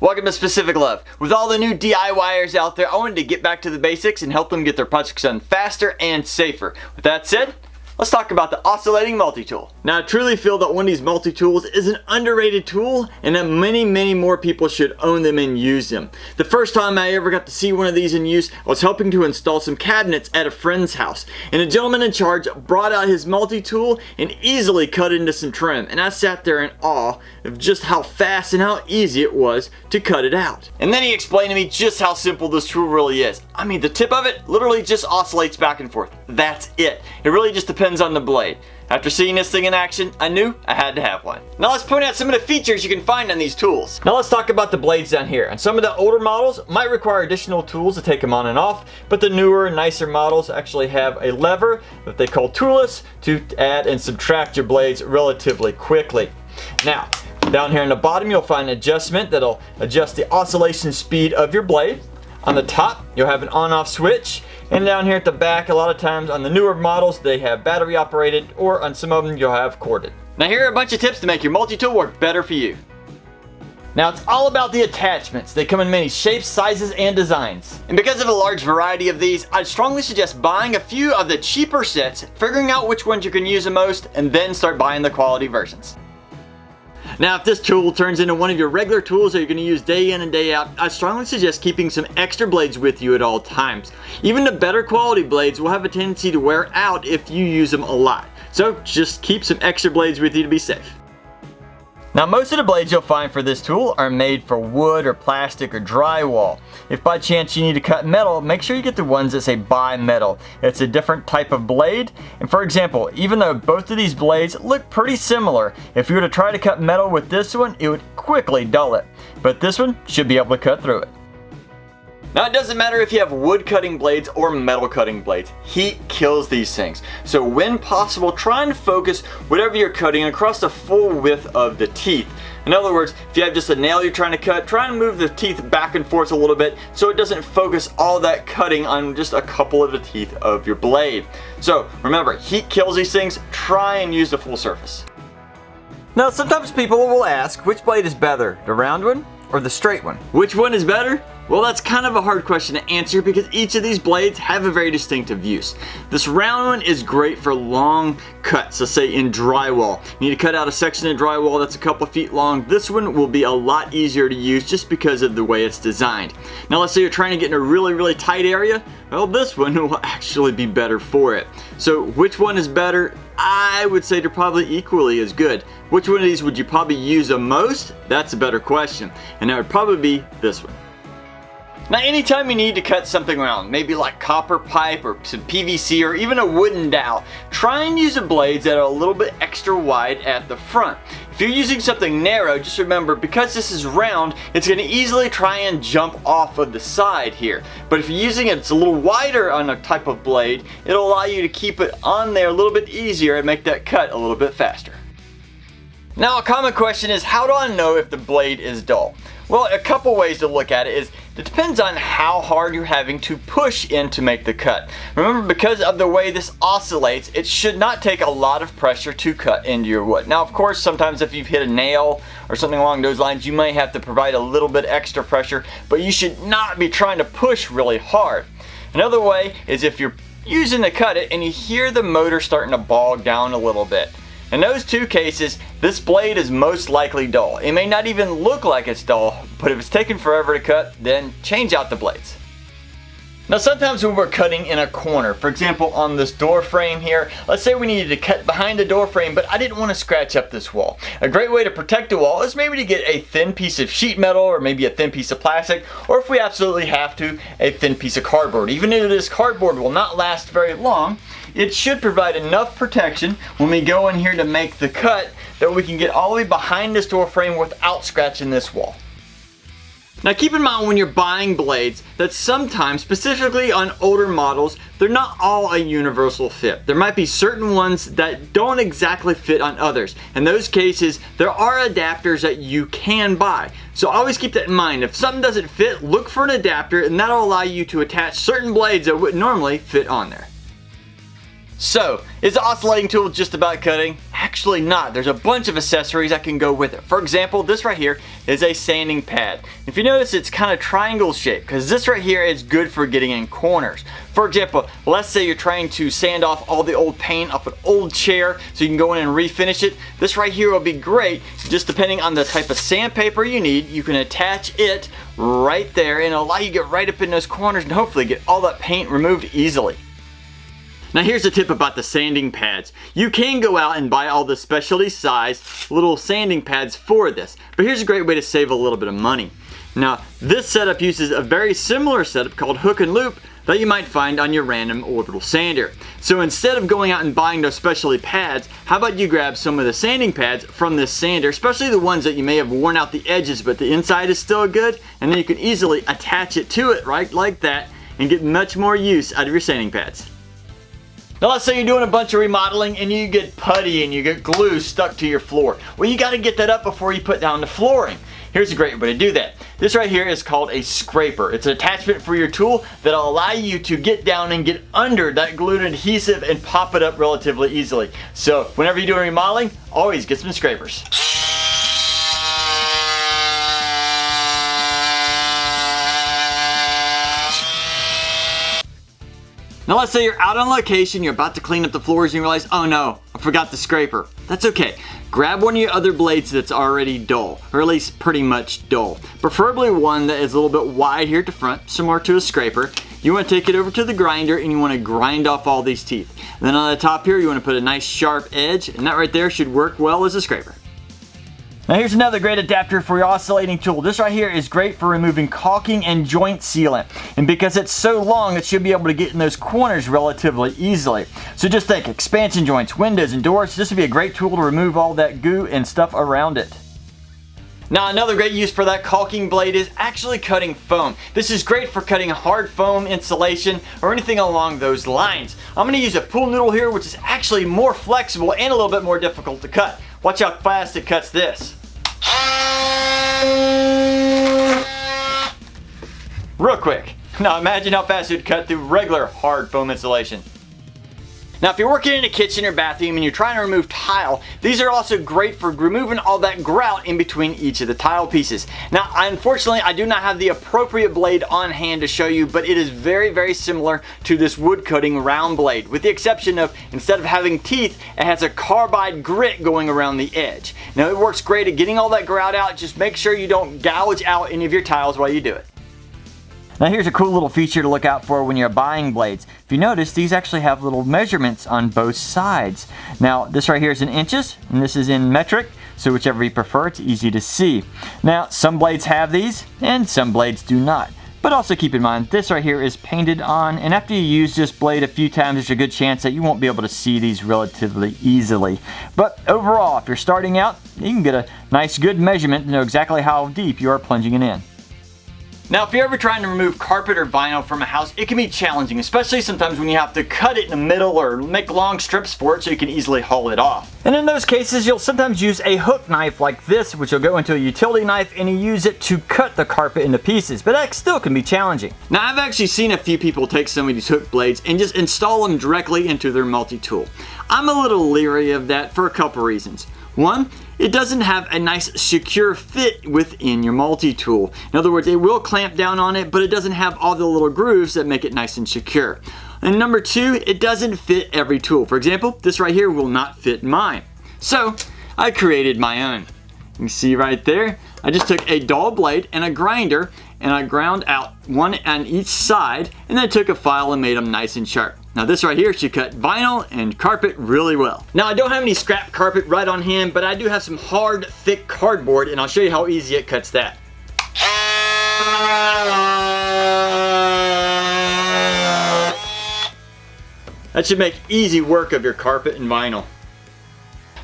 Welcome to Specific Love. With all the new DIYers out there, I wanted to get back to the basics and help them get their projects done faster and safer. With that said, let's talk about the Oscillating Multi-Tool. Now, I truly feel that one of these multi-tools is an underrated tool and that many more people should own them and use them. The first time I ever got to see one of these in use, I was helping to install some cabinets at a friend's house. And the gentleman in charge brought out his multi-tool and easily cut into some trim. And I sat there in awe of just how fast and how easy it was to cut it out. And then he explained to me just how simple this tool really is. I mean, the tip of it literally just oscillates back and forth. That's it. It really just depends on the blade. After seeing this thing in action, I knew I had to have one. Now let's point out some of the features you can find on these tools. Now let's talk about the blades down here. And some of the older models might require additional tools to take them on and off, but the newer, nicer models actually have a lever that they call toolless to add and subtract your blades relatively quickly. Now, down here in the bottom, you'll find an adjustment that'll adjust the oscillation speed of your blade. On the top, you'll have an on-off switch. And down here at the back, a lot of times on the newer models, they have battery operated, or on some of them, you'll have corded. Now here are a bunch of tips to make your multi-tool work better for you. Now it's all about the attachments. They come in many shapes, sizes, and designs. And because of a large variety of these, I'd strongly suggest buying a few of the cheaper sets, figuring out which ones you can use the most, and then start buying the quality versions. Now, if this tool turns into one of your regular tools that you're going to use day in and day out, I strongly suggest keeping some extra blades with you at all times. Even the better quality blades will have a tendency to wear out if you use them a lot. So just keep some extra blades with you to be safe. Now, most of the blades you'll find for this tool are made for wood or plastic or drywall. If by chance you need to cut metal, make sure you get the ones that say bi-metal. It's a different type of blade. And for example, even though both of these blades look pretty similar, if you were to try to cut metal with this one, it would quickly dull it. But this one should be able to cut through it. Now, it doesn't matter if you have wood cutting blades or metal cutting blades. Heat kills these things. So when possible, try and focus whatever you're cutting across the full width of the teeth. In other words, if you have just a nail you're trying to cut, try and move the teeth back and forth a little bit so it doesn't focus all that cutting on just a couple of the teeth of your blade. So remember, heat kills these things. Try and use the full surface. Now, sometimes people will ask, which blade is better, the round one or the straight one? Which one is better? Well, that's kind of a hard question to answer because each of these blades have a very distinctive use. This round one is great for long cuts, let's say in drywall. You need to cut out a section of drywall that's a couple feet long. This one will be a lot easier to use just because of the way it's designed. Now, let's say you're trying to get in a really tight area. Well, this one will actually be better for it. So which one is better? I would say they're probably equally as good. Which one of these would you probably use the most? That's a better question. And that would probably be this one. Now, anytime you need to cut something round, maybe like copper pipe or some PVC or even a wooden dowel, try and use the blades that are a little bit extra wide at the front. If you're using something narrow, just remember, because this is round, it's going to easily try and jump off of the side here. But if you're using it, it's a little wider on a type of blade, it'll allow you to keep it on there a little bit easier and make that cut a little bit faster. Now, a common question is, how do I know if the blade is dull? Well, a couple ways to look at it is, it depends on how hard you're having to push in to make the cut. Remember, because of the way this oscillates, it should not take a lot of pressure to cut into your wood. Now, of course, sometimes if you've hit a nail or something along those lines, you may have to provide a little bit extra pressure, but you should not be trying to push really hard. Another way is if you're using to cut it and you hear the motor starting to bog down a little bit. In those two cases, this blade is most likely dull. It may not even look like it's dull, but if it's taking forever to cut, then change out the blades. Now, sometimes when we're cutting in a corner, for example on this door frame here, let's say we needed to cut behind the door frame, but I didn't want to scratch up this wall. A great way to protect the wall is maybe to get a thin piece of sheet metal or maybe a thin piece of plastic, or if we absolutely have to, a thin piece of cardboard. Even if this cardboard will not last very long, it should provide enough protection when we go in here to make the cut that we can get all the way behind this door frame without scratching this wall. Now, keep in mind when you're buying blades that sometimes, specifically on older models, they're not all a universal fit. There might be certain ones that don't exactly fit on others. In those cases, there are adapters that you can buy. So always keep that in mind. If something doesn't fit, look for an adapter, and that'll allow you to attach certain blades that wouldn't normally fit on there. So, is the oscillating tool just about cutting? actually not. There's a bunch of accessories that can go with it. For example, this right here is a sanding pad. If you notice, it's kind of triangle shaped because this right here is good for getting in corners. For example, let's say you're trying to sand off all the old paint off an old chair so you can go in and refinish it. This right here will be great. Just depending on the type of sandpaper you need, you can attach it right there and allow you to get right up in those corners and hopefully get all that paint removed easily. Now here's a tip about the sanding pads. You can go out and buy all the specialty size little sanding pads for this, but here's a great way to save a little bit of money. Now this setup uses a very similar setup called hook and loop that you might find on your random orbital sander. So instead of going out and buying those specialty pads, how about you grab some of the sanding pads from this sander, especially the ones that you may have worn out the edges but the inside is still good, and then you can easily attach it to it right like that and get much more use out of your sanding pads. Now let's say you're doing a bunch of remodeling and you get putty and you get glue stuck to your floor. Well, you got to get that up before you put down the flooring. Here's a great way to do that. This right here is called a scraper. It's an attachment for your tool that'll allow you to get down and get under that glued adhesive and pop it up relatively easily. So whenever you're doing remodeling, always get some scrapers. Now let's say you're out on location, you're about to clean up the floors and you realize, oh no, I forgot the scraper. That's okay. Grab one of your other blades that's already dull, or at least pretty much dull. Preferably one that is a little bit wide here at the front, similar to a scraper. You want to take it over to the grinder and you want to grind off all these teeth. And then on the top here, you want to put a nice sharp edge, and that right there should work well as a scraper. Now here's another great adapter for your oscillating tool. This right here is great for removing caulking and joint sealant. And because it's so long, it should be able to get in those corners relatively easily. So just think, expansion joints, windows, and doors, this would be a great tool to remove all that goo and stuff around it. Now another great use for that caulking blade is actually cutting foam. This is great for cutting hard foam insulation or anything along those lines. I'm going to use a pool noodle here, which is actually more flexible and a little bit more difficult to cut. Watch how fast it cuts this. Real quick. Now imagine how fast it would cut through regular hard foam insulation. Now if you're working in a kitchen or bathroom and you're trying to remove tile, these are also great for removing all that grout in between each of the tile pieces. Now unfortunately I do not have the appropriate blade on hand to show you, but it is very similar to this wood cutting round blade, with the exception of instead of having teeth, it has a carbide grit going around the edge. Now it works great at getting all that grout out. Just make sure you don't gouge out any of your tiles while you do it. Now here's a cool little feature to look out for when you're buying blades. If you notice, these actually have little measurements on both sides. Now this right here is in inches and this is in metric, so whichever you prefer, it's easy to see. Now some blades have these and some blades do not. But also keep in mind, this right here is painted on, and after you use this blade a few times, there's a good chance that you won't be able to see these relatively easily. But overall, if you're starting out, you can get a nice good measurement to know exactly how deep you are plunging it in. Now if you're ever trying to remove carpet or vinyl from a house, it can be challenging, especially sometimes when you have to cut it in the middle or make long strips for it so you can easily haul it off. And in those cases, you'll sometimes use a hook knife like this, which will go into a utility knife, and you use it to cut the carpet into pieces, but that still can be challenging. Now I've actually seen a few people take some of these hook blades and just install them directly into their multi-tool. I'm a little leery of that for a couple reasons. One, it doesn't have a nice secure fit within your multi-tool. In other words, it will clamp down on it, but it doesn't have all the little grooves that make it nice and secure. And number two, it doesn't fit every tool. For example, this right here will not fit mine. So I created my own. You can see right there, I just took a dull blade and a grinder and I ground out one on each side, and then I took a file and made them nice and sharp. Now this right here should cut vinyl and carpet really well. Now I don't have any scrap carpet right on hand, but I do have some hard, thick cardboard, and I'll show you how easy it cuts that. That should make easy work of your carpet and vinyl.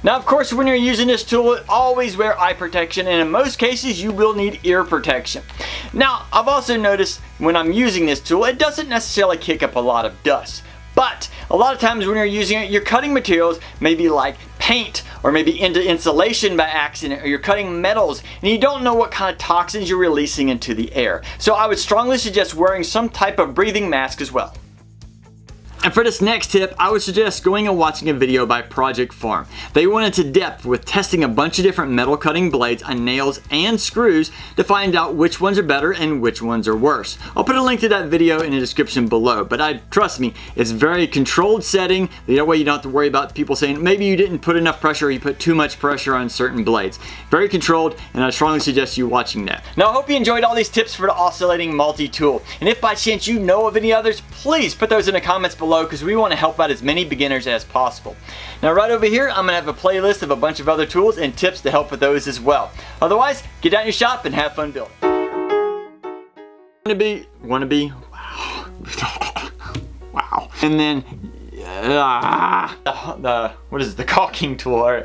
Now of course when you're using this tool, always wear eye protection, and in most cases you will need ear protection. Now I've also noticed when I'm using this tool, it doesn't necessarily kick up a lot of dust. But a lot of times when you're using it, you're cutting materials maybe like paint or maybe into insulation by accident, or you're cutting metals and you don't know what kind of toxins you're releasing into the air. So I would strongly suggest wearing some type of breathing mask as well. And for this next tip, I would suggest going and watching a video by Project Farm. They went into depth with testing a bunch of different metal cutting blades on nails and screws to find out which ones are better and which ones are worse. I'll put a link to that video in the description below, but trust me, it's very controlled setting. That way you don't have to worry about people saying maybe you didn't put enough pressure or you put too much pressure on certain blades. Very controlled, and I strongly suggest you watching that. Now I hope you enjoyed all these tips for the oscillating multi-tool, and if by chance you know of any others, please put those in the comments below because we want to help out as many beginners as possible. Now right over here, I'm going to have a playlist of a bunch of other tools and tips to help with those as well. Otherwise, get out in your shop and have fun building. Wanna be? Wow. And then, what is it, the caulking tool?